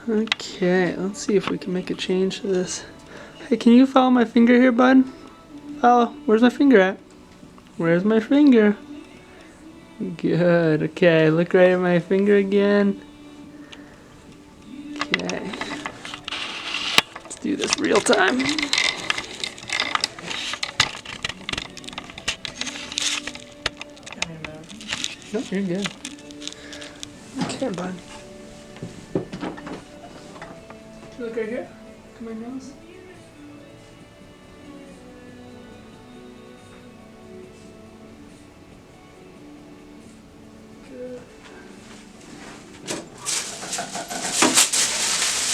Okay, let's see if we can make a change to this. Hey, can you follow my finger here, bud? Follow. Where's my finger at? Where's my finger? Good. Okay, look right at my finger again. Okay. Let's do this real time. No, you're good. Okay, bud. Look right here. To my nose. Good.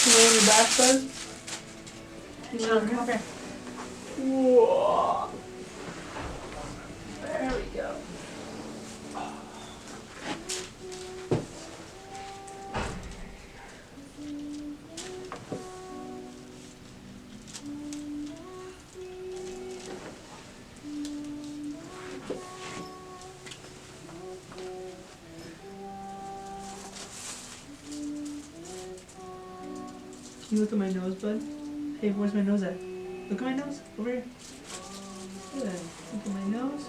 Lay on your back, bud. Sean, come over here. Whoa. There we go. Can you look at my nose, bud? Hey, where's my nose at? Look at my nose. Over here. Good. Look at my nose.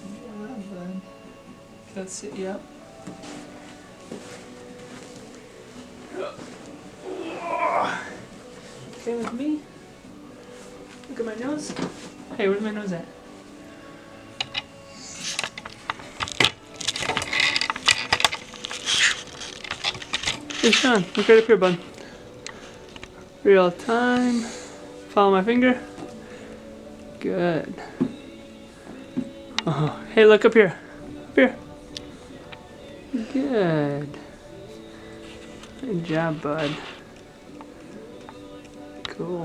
Good job, bud. Let's sit you up. Okay with me? Look at my nose. Hey, where's my nose at? Hey Sean, look right up here, bud. Real time. Follow my finger. Good. Oh, hey, look up here. Up here. Good. Good job, bud. Cool.